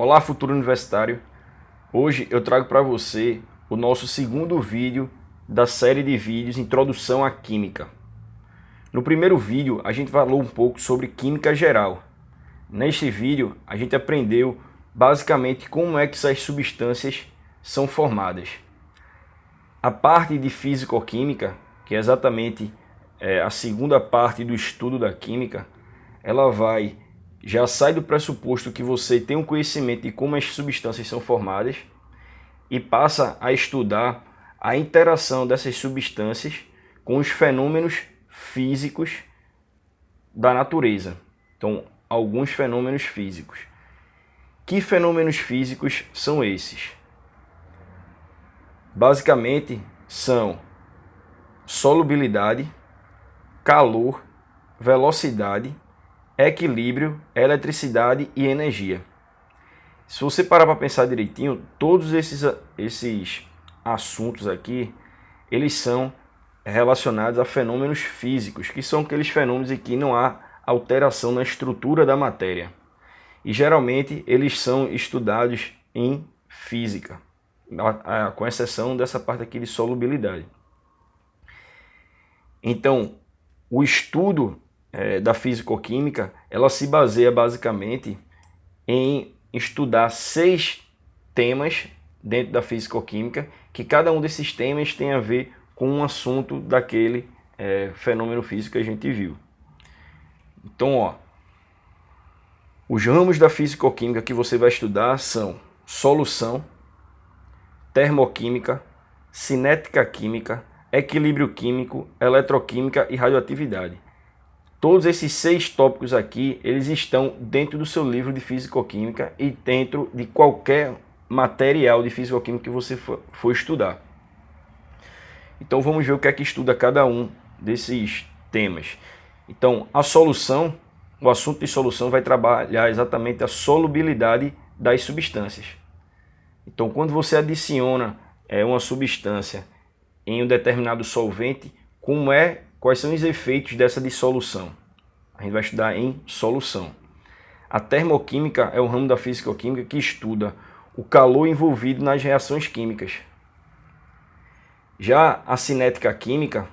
Olá, futuro universitário! Hoje eu trago para você o nosso segundo vídeo da série de vídeos Introdução à Química. No primeiro vídeo a gente falou um pouco sobre química geral. Neste vídeo a gente aprendeu basicamente como é que essas substâncias são formadas. A parte de físico-química, que é exatamente a segunda parte do estudo da química, ela já sai do pressuposto que você tem um conhecimento de como as substâncias são formadas e passa a estudar a interação dessas substâncias com os fenômenos físicos da natureza. Então, alguns fenômenos físicos. Que fenômenos físicos são esses? Basicamente, são solubilidade, calor, velocidade, equilíbrio, eletricidade e energia. Se você parar para pensar direitinho, todos esses assuntos aqui, eles são relacionados a fenômenos físicos, que são aqueles fenômenos em que não há alteração na estrutura da matéria. E geralmente eles são estudados em física, com exceção dessa parte aqui de solubilidade. Então, o estudo da físico-química, ela se baseia basicamente em estudar 6 temas dentro da físico-química, que cada um desses temas tem a ver com um assunto daquele fenômeno físico que a gente viu. Então, os ramos da físico-química que você vai estudar são solução, termoquímica, cinética química, equilíbrio químico, eletroquímica e radioatividade. Todos esses 6 tópicos aqui, eles estão dentro do seu livro de físico-química e dentro de qualquer material de físico-química que você for estudar. Então vamos ver o que é que estuda cada um desses temas. Então, a solução, o assunto de solução vai trabalhar exatamente a solubilidade das substâncias. Então, quando você adiciona uma substância em um determinado solvente, quais são os efeitos dessa dissolução? A gente vai estudar em solução. A termoquímica é o ramo da físico-química que estuda o calor envolvido nas reações químicas. Já a cinética química,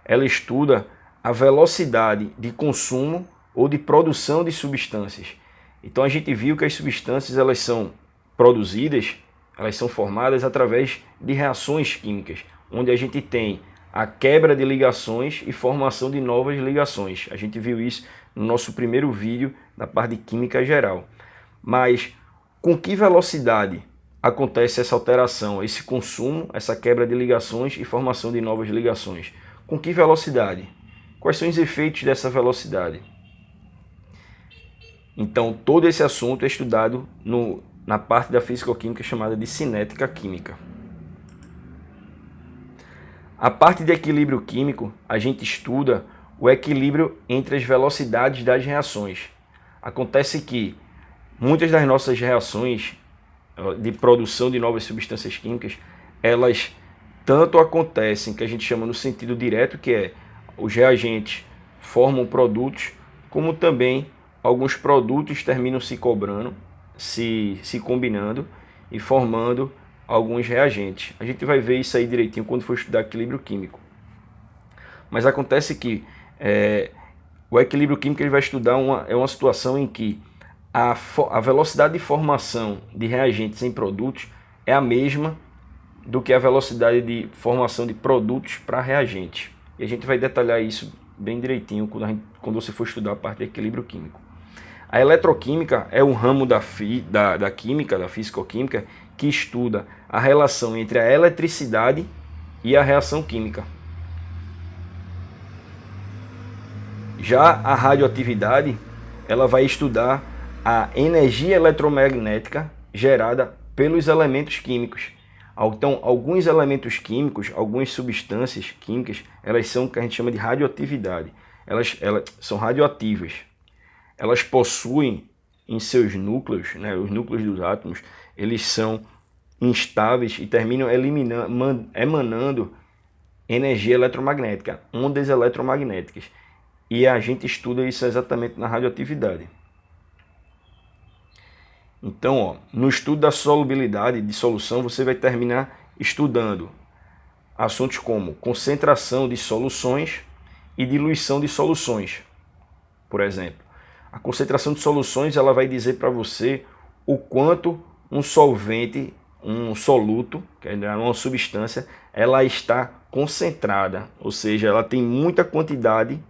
ela estuda a velocidade de consumo ou de produção de substâncias. Então a gente viu que as substâncias elas são produzidas, elas são formadas através de reações químicas, onde a gente tem a quebra de ligações e formação de novas ligações. A gente viu isso no nosso primeiro vídeo da parte de química geral. Mas com que velocidade acontece essa alteração, esse consumo, essa quebra de ligações e formação de novas ligações? Com que velocidade? Quais são os efeitos dessa velocidade? Então, todo esse assunto é estudado na parte da físico-química chamada de cinética química. A parte de equilíbrio químico, a gente estuda o equilíbrio entre as velocidades das reações. Acontece que muitas das nossas reações de produção de novas substâncias químicas, elas tanto acontecem, que a gente chama no sentido direto, que é os reagentes formam produtos, como também alguns produtos terminam se combinando e formando alguns reagentes. A gente vai ver isso aí direitinho quando for estudar equilíbrio químico. Mas acontece que o equilíbrio químico ele vai estudar uma situação em que a velocidade de formação de reagentes em produtos é a mesma do que a velocidade de formação de produtos para reagentes. E a gente vai detalhar isso bem direitinho quando você for estudar a parte de equilíbrio químico. A eletroquímica é um ramo da química, da físico-química, que estuda a relação entre a eletricidade e a reação química. Já a radioatividade, ela vai estudar a energia eletromagnética gerada pelos elementos químicos. Então, alguns elementos químicos, algumas substâncias químicas, elas são o que a gente chama de radioatividade. Elas são radioativas. Elas possuem em seus núcleos, os núcleos dos átomos, eles são instáveis e terminam emanando energia eletromagnética, ondas eletromagnéticas. E a gente estuda isso exatamente na radioatividade. Então, ó, no estudo da solubilidade de solução, você vai terminar estudando assuntos como concentração de soluções e diluição de soluções. Por exemplo, a concentração de soluções ela vai dizer para você o quanto um solvente, um soluto, que é uma substância, ela está concentrada, ou seja, ela tem muita quantidade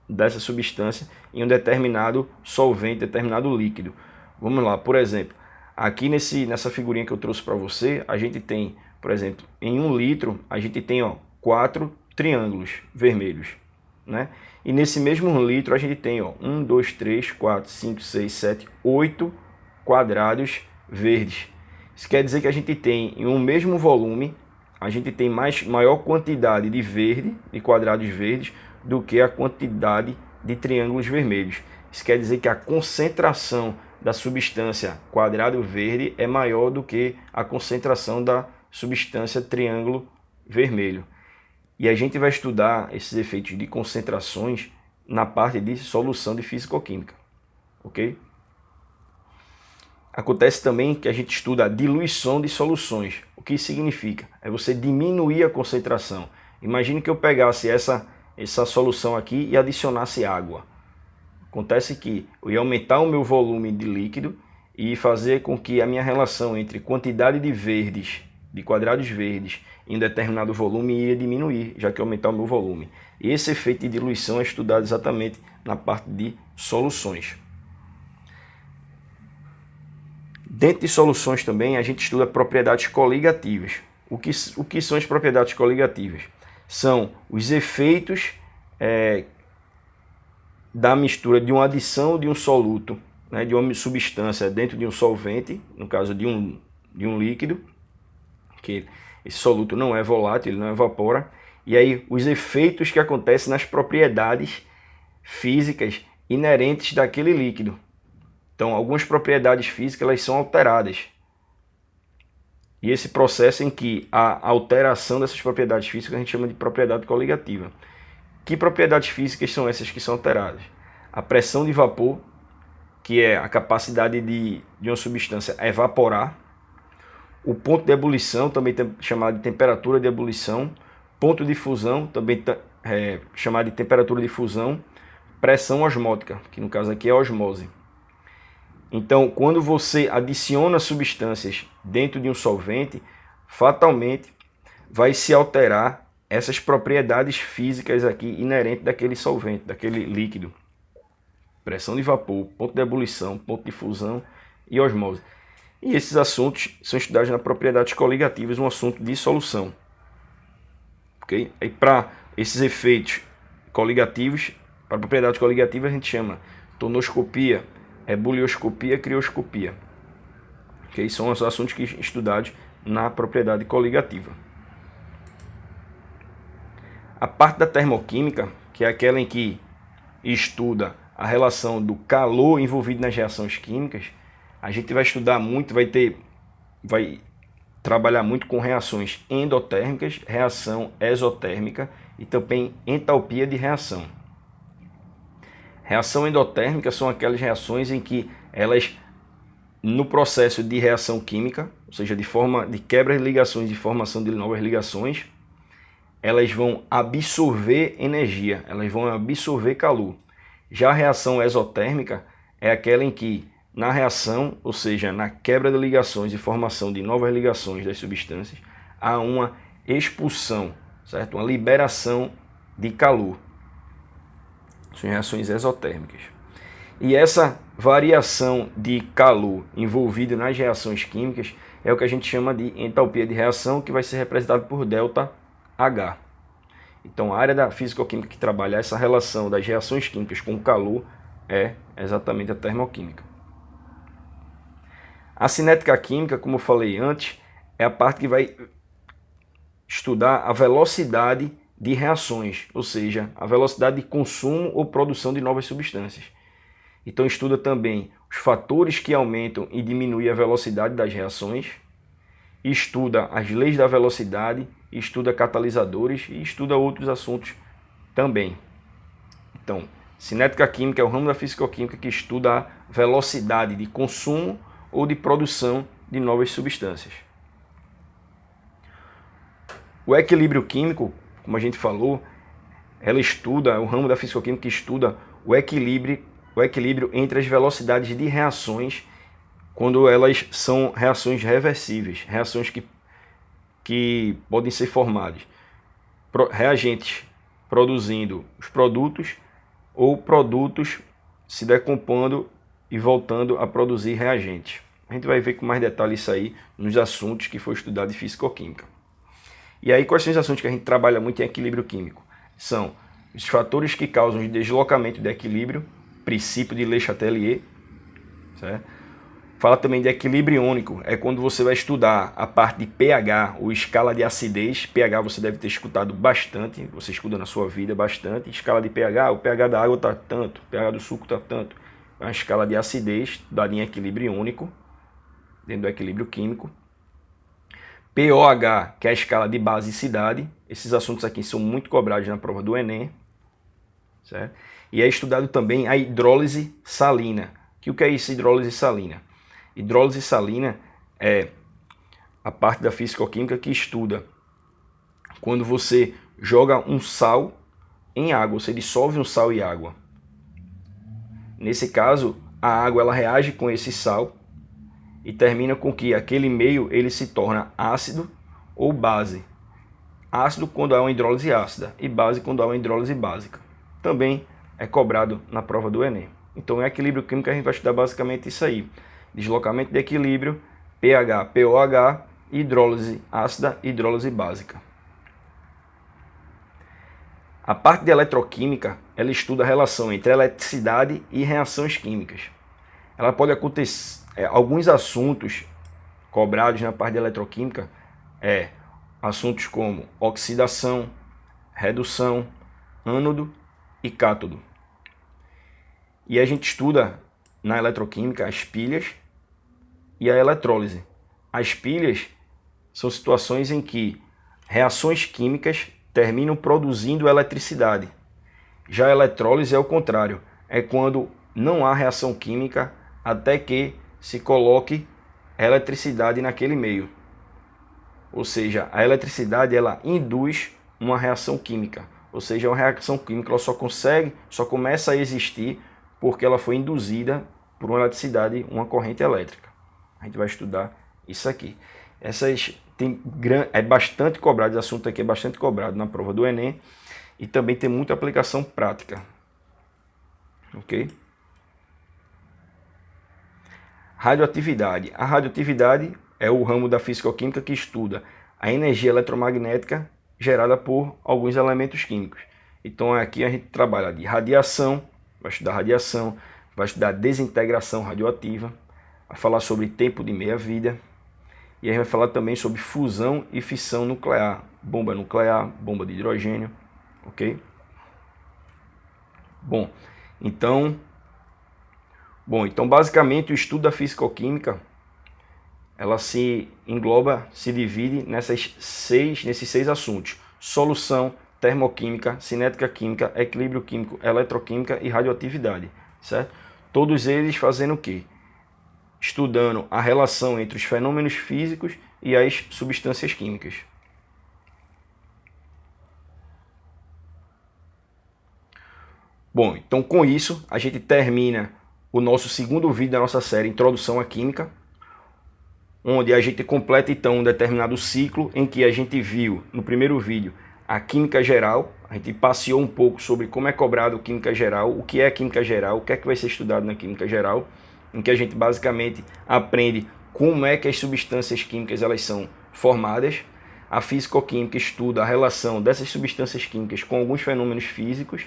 dessa substância em um determinado solvente, determinado líquido. Vamos lá, por exemplo, aqui nessa figurinha que eu trouxe para você, a gente tem, por exemplo, em 1 litro, a gente tem 4 triângulos vermelhos, né? E nesse mesmo litro a gente tem 1, 2, 3, 4, 5, 6, 7, 8 quadrados verdes. Isso quer dizer que a gente tem em um mesmo volume, a gente tem maior quantidade de verde, de quadrados verdes, do que a quantidade de triângulos vermelhos. Isso quer dizer que a concentração da substância quadrado verde é maior do que a concentração da substância triângulo vermelho. E a gente vai estudar esses efeitos de concentrações na parte de solução de físico-química, ok? Acontece também que a gente estuda a diluição de soluções. O que isso significa? É você diminuir a concentração. Imagine que eu pegasse essa solução aqui e adicionasse água. Acontece que eu ia aumentar o meu volume de líquido e fazer com que a minha relação entre quantidade de verdes, de quadrados verdes, em um determinado volume ia diminuir, já que eu aumentar o meu volume. E esse efeito de diluição é estudado exatamente na parte de soluções. Dentro de soluções também a gente estuda propriedades coligativas. O que são as propriedades coligativas? São os efeitos da mistura de uma adição de um soluto, né, de uma substância dentro de um solvente, no caso de um líquido, que esse soluto não é volátil, ele não evapora, e aí os efeitos que acontecem nas propriedades físicas inerentes daquele líquido. Então, algumas propriedades físicas elas são alteradas. E esse processo em que a alteração dessas propriedades físicas a gente chama de propriedade coligativa. Que propriedades físicas são essas que são alteradas? A pressão de vapor, que é a capacidade de uma substância evaporar. O ponto de ebulição, também chamado de temperatura de ebulição. Ponto de fusão, também chamado de temperatura de fusão. Pressão osmótica, que no caso aqui é a osmose. Então, quando você adiciona substâncias dentro de um solvente, fatalmente vai se alterar essas propriedades físicas aqui inerentes daquele solvente, daquele líquido. Pressão de vapor, ponto de ebulição, ponto de fusão e osmose. E esses assuntos são estudados na propriedades coligativas, um assunto de solução. Okay? E para esses efeitos coligativos, para propriedades coligativas a gente chama tonoscopia, ebulioscopia, crioscopia. Okay? São os assuntos que estudados na propriedade coligativa. A parte da termoquímica, que é aquela em que estuda a relação do calor envolvido nas reações químicas, a gente vai estudar muito, vai trabalhar muito com reações endotérmicas, reação exotérmica e também entalpia de reação. Reação endotérmica são aquelas reações em que elas, no processo de reação química, ou seja, de quebra de ligações e formação de novas ligações, elas vão absorver energia, elas vão absorver calor. Já a reação exotérmica é aquela em que, na reação, ou seja, na quebra de ligações e formação de novas ligações das substâncias, há uma expulsão, certo? Uma liberação de calor. São reações exotérmicas. E essa variação de calor envolvida nas reações químicas é o que a gente chama de entalpia de reação, que vai ser representado por ΔH. Então, a área da físico-química que trabalha essa relação das reações químicas com o calor é exatamente a termoquímica. A cinética química, como eu falei antes, é a parte que vai estudar a velocidade de reações, ou seja, a velocidade de consumo ou produção de novas substâncias. Então, estuda também os fatores que aumentam e diminuem a velocidade das reações, estuda as leis da velocidade, estuda catalisadores e estuda outros assuntos também. Então, cinética química é o ramo da físico-química que estuda a velocidade de consumo ou de produção de novas substâncias. O equilíbrio químico, como a gente falou, ela estuda, o ramo da fisicoquímica estuda o equilíbrio entre as velocidades de reações quando elas são reações reversíveis, reações que podem ser formadas. Reagentes produzindo os produtos ou produtos se decompondo e voltando a produzir reagentes. A gente vai ver com mais detalhe isso aí nos assuntos que foi estudado de fisicoquímica. E aí, quais são os assuntos que a gente trabalha muito em equilíbrio químico? São os fatores que causam o deslocamento de equilíbrio, princípio de Le Chatelier, certo? Fala também de equilíbrio iônico, é quando você vai estudar a parte de pH, ou escala de acidez. pH você deve ter escutado bastante, você estuda na sua vida bastante. Escala de pH, o pH da água está tanto, o pH do suco está tanto. É uma escala de acidez dada em equilíbrio iônico, dentro do equilíbrio químico. pOH, que é a escala de basicidade. Esses assuntos aqui são muito cobrados na prova do Enem. Certo? E é estudado também a hidrólise salina. O que é isso, hidrólise salina? Hidrólise salina é a parte da fisicoquímica que estuda quando você joga um sal em água, você dissolve um sal em água. Nesse caso, a água ela reage com esse sal e termina com que aquele meio ele se torna ácido ou base. Ácido quando há uma hidrólise ácida e base quando há uma hidrólise básica. Também é cobrado na prova do Enem. Então, em equilíbrio químico a gente vai estudar basicamente isso aí. Deslocamento de equilíbrio, pH, pOH, hidrólise ácida e hidrólise básica. A parte de eletroquímica, ela estuda a relação entre eletricidade e reações químicas. Ela pode acontecer, alguns assuntos cobrados na parte de eletroquímica, assuntos como oxidação, redução, ânodo e cátodo. E a gente estuda na eletroquímica as pilhas e a eletrólise. As pilhas são situações em que reações químicas terminam produzindo eletricidade. Já a eletrólise é o contrário, é quando não há reação química até que se coloque eletricidade naquele meio. Ou seja, a eletricidade ela induz uma reação química. Ou seja, uma reação química ela só começa a existir porque ela foi induzida por uma eletricidade, uma corrente elétrica. A gente vai estudar isso aqui. É bastante cobrado, esse assunto aqui é bastante cobrado na prova do Enem e também tem muita aplicação prática. Ok? Radioatividade. A radioatividade é o ramo da fisicoquímica que estuda a energia eletromagnética gerada por alguns elementos químicos. Então aqui a gente trabalha de radiação, vai estudar radiação, vai estudar desintegração radioativa, vai falar sobre tempo de meia-vida, e a gente vai falar também sobre fusão e fissão nuclear, bomba nuclear, bomba de hidrogênio, ok? Então basicamente o estudo da fisicoquímica, ela se divide nesses seis assuntos: solução, termoquímica, cinética química, equilíbrio químico, eletroquímica e radioatividade, certo? Todos eles fazendo o quê? Estudando a relação entre os fenômenos físicos e as substâncias químicas. Bom, então com isso a gente termina o nosso segundo vídeo da nossa série Introdução à Química, onde a gente completa então um determinado ciclo em que a gente viu no primeiro vídeo a química geral. A gente passeou um pouco sobre como é cobrado química geral, o que é química geral, o que é que vai ser estudado na química geral, em que a gente basicamente aprende como é que as substâncias químicas elas são formadas. A fisicoquímica estuda a relação dessas substâncias químicas com alguns fenômenos físicos.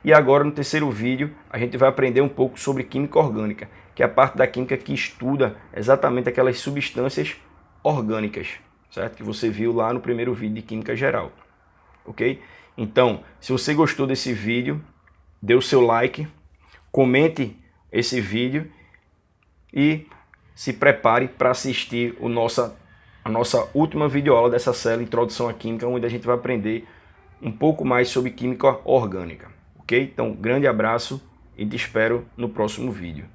E agora no terceiro vídeo a gente vai aprender um pouco sobre química orgânica, que é a parte da química que estuda exatamente aquelas substâncias orgânicas, certo? Que você viu lá no primeiro vídeo de química geral, ok? Então, se você gostou desse vídeo, dê o seu like, comente esse vídeo e se prepare para assistir a nossa última videoaula dessa série Introdução à Química, onde a gente vai aprender um pouco mais sobre química orgânica, ok? Então, grande abraço e te espero no próximo vídeo.